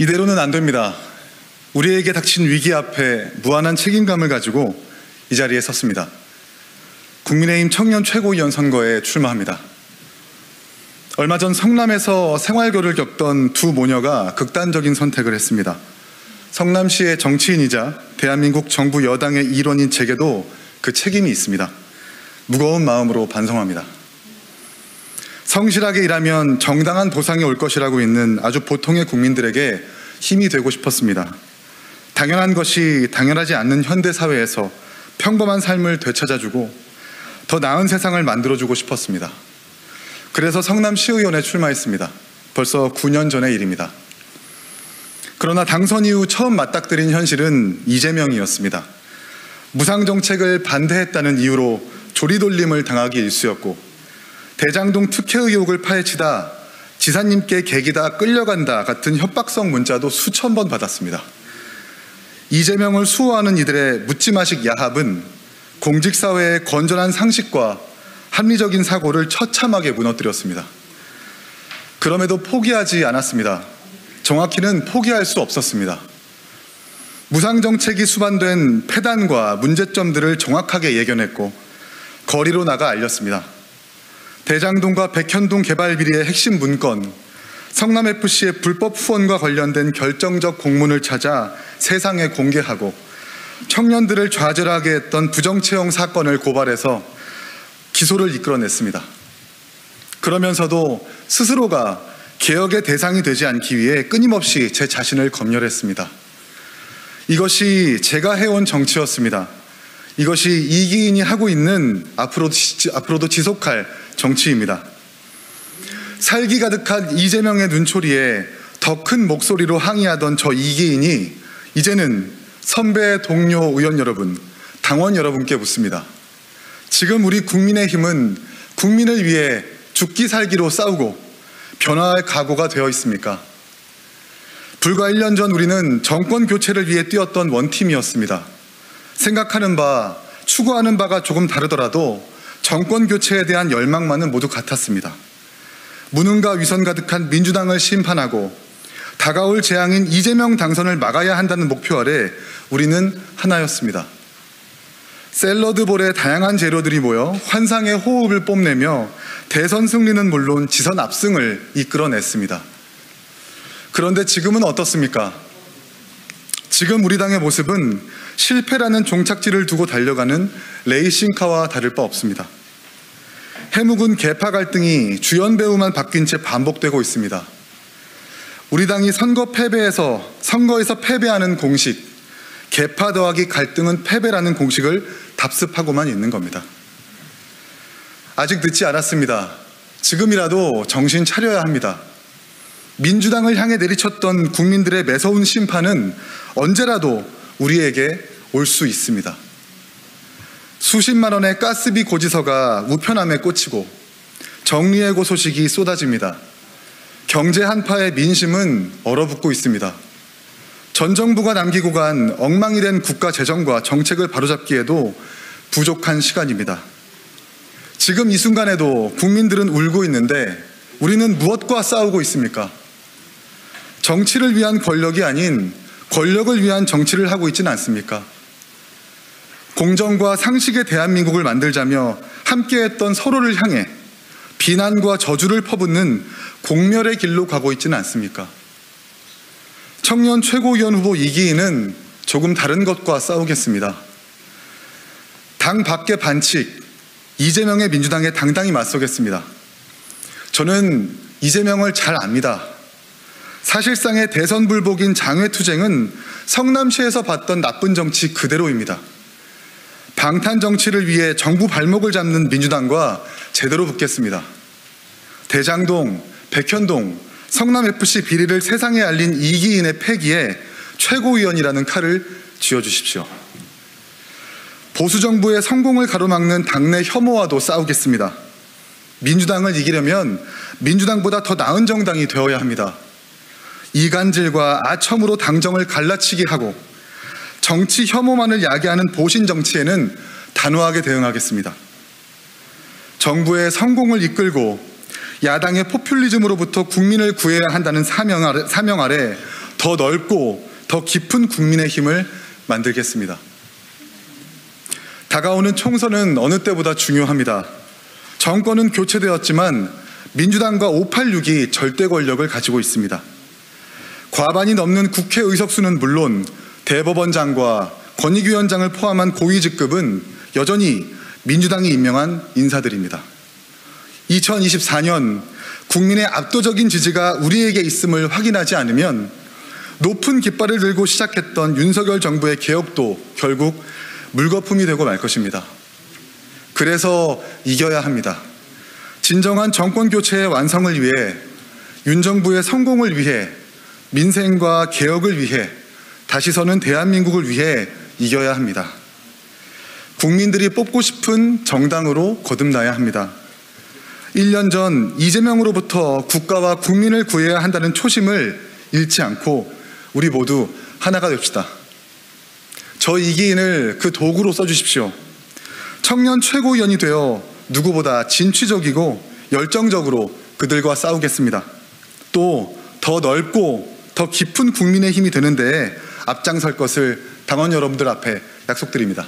이대로는 안 됩니다. 우리에게 닥친 위기 앞에 무한한 책임감을 가지고 이 자리에 섰습니다. 국민의힘 청년 최고위원 선거에 출마합니다. 얼마 전 성남에서 생활고를 겪던 두 모녀가 극단적인 선택을 했습니다. 성남시의 정치인이자 대한민국 정부 여당의 일원인 제게도 그 책임이 있습니다. 무거운 마음으로 반성합니다. 성실하게 일하면 정당한 보상이 올 것이라고 믿는 아주 보통의 국민들에게 힘이 되고 싶었습니다. 당연한 것이 당연하지 않는 현대사회에서 평범한 삶을 되찾아주고 더 나은 세상을 만들어주고 싶었습니다. 그래서 성남시의원에 출마했습니다. 벌써 9년 전의 일입니다. 그러나 당선 이후 처음 맞닥뜨린 현실은 이재명이었습니다. 무상정책을 반대했다는 이유로 조리돌림을 당하기 일쑤였고, 대장동 특혜 의혹을 파헤치다 지사님께 계기다 끌려간다 같은 협박성 문자도 수천 번 받았습니다. 이재명을 수호하는 이들의 묻지마식 야합은 공직사회의 건전한 상식과 합리적인 사고를 처참하게 무너뜨렸습니다. 그럼에도 포기하지 않았습니다. 정확히는 포기할 수 없었습니다. 무상정책이 수반된 폐단과 문제점들을 정확하게 예견했고 거리로 나가 알렸습니다. 대장동과 백현동 개발 비리의 핵심 문건, 성남FC의 불법 후원과 관련된 결정적 공문을 찾아 세상에 공개하고 청년들을 좌절하게 했던 부정채용 사건을 고발해서 기소를 이끌어냈습니다. 그러면서도 스스로가 개혁의 대상이 되지 않기 위해 끊임없이 제 자신을 검열했습니다. 이것이 제가 해온 정치였습니다. 이것이 이기인이 하고 있는 앞으로도 지속할 정치입니다. 살기 가득한 이재명의 눈초리에 더 큰 목소리로 항의하던 저 이기인이 이제는 선배, 동료, 의원 여러분, 당원 여러분께 묻습니다. 지금 우리 국민의힘은 국민을 위해 죽기 살기로 싸우고 변화할 각오가 되어 있습니까? 불과 1년 전 우리는 정권 교체를 위해 뛰었던 원팀이었습니다. 생각하는 바, 추구하는 바가 조금 다르더라도 정권 교체에 대한 열망만은 모두 같았습니다. 무능과 위선 가득한 민주당을 심판하고 다가올 재앙인 이재명 당선을 막아야 한다는 목표 아래 우리는 하나였습니다. 샐러드볼에 다양한 재료들이 모여 환상의 호흡을 뽐내며 대선 승리는 물론 지선 압승을 이끌어냈습니다. 그런데 지금은 어떻습니까? 지금 우리 당의 모습은 실패라는 종착지를 두고 달려가는 레이싱카와 다를 바 없습니다. 해묵은 계파 갈등이 주연 배우만 바뀐 채 반복되고 있습니다. 우리 당이 선거에서 패배하는 공식, 계파 더하기 갈등은 패배라는 공식을 답습하고만 있는 겁니다. 아직 늦지 않았습니다. 지금이라도 정신 차려야 합니다. 민주당을 향해 내리쳤던 국민들의 매서운 심판은 언제라도 우리에게 올 수 있습니다. 수십만 원의 가스비 고지서가 우편함에 꽂히고 정리해고 소식이 쏟아집니다. 경제 한파의 민심은 얼어붙고 있습니다. 전 정부가 남기고 간 엉망이 된 국가 재정과 정책을 바로잡기에도 부족한 시간입니다. 지금 이 순간에도 국민들은 울고 있는데 우리는 무엇과 싸우고 있습니까? 정치를 위한 권력이 아닌 권력을 위한 정치를 하고 있지는 않습니까? 공정과 상식의 대한민국을 만들자며 함께했던 서로를 향해 비난과 저주를 퍼붓는 공멸의 길로 가고 있지는 않습니까? 청년 최고위원 후보 이기인은 조금 다른 것과 싸우겠습니다. 당 밖의 반칙, 이재명의 민주당에 당당히 맞서겠습니다. 저는 이재명을 잘 압니다. 사실상의 대선 불복인 장외투쟁은 성남시에서 봤던 나쁜 정치 그대로입니다. 방탄 정치를 위해 정부 발목을 잡는 민주당과 제대로 붙겠습니다. 대장동, 백현동, 성남FC 비리를 세상에 알린 이기인의 패기에 최고위원이라는 칼을 쥐어주십시오. 보수정부의 성공을 가로막는 당내 혐오와도 싸우겠습니다. 민주당을 이기려면 민주당보다 더 나은 정당이 되어야 합니다. 이간질과 아첨으로 당정을 갈라치게 하고 정치 혐오만을 야기하는 보신 정치에는 단호하게 대응하겠습니다. 정부의 성공을 이끌고 야당의 포퓰리즘으로부터 국민을 구해야 한다는 사명 아래 더 넓고 더 깊은 국민의 힘을 만들겠습니다. 다가오는 총선은 어느 때보다 중요합니다. 정권은 교체되었지만 민주당과 586이 절대 권력을 가지고 있습니다. 과반이 넘는 국회 의석수는 물론 대법원장과 권익위원장을 포함한 고위 직급은 여전히 민주당이 임명한 인사들입니다. 2024년 국민의 압도적인 지지가 우리에게 있음을 확인하지 않으면 높은 깃발을 들고 시작했던 윤석열 정부의 개혁도 결국 물거품이 되고 말 것입니다. 그래서 이겨야 합니다. 진정한 정권 교체의 완성을 위해, 윤 정부의 성공을 위해, 민생과 개혁을 위해, 다시 서는 대한민국을 위해 이겨야 합니다. 국민들이 뽑고 싶은 정당으로 거듭나야 합니다. 1년 전 이재명으로부터 국가와 국민을 구해야 한다는 초심을 잃지 않고 우리 모두 하나가 됩시다. 저 이기인을 그 도구로 써주십시오. 청년 최고위원이 되어 누구보다 진취적이고 열정적으로 그들과 싸우겠습니다. 또 더 넓고 더 깊은 국민의 힘이 되는 데에 앞장설 것을 당원 여러분들 앞에 약속드립니다.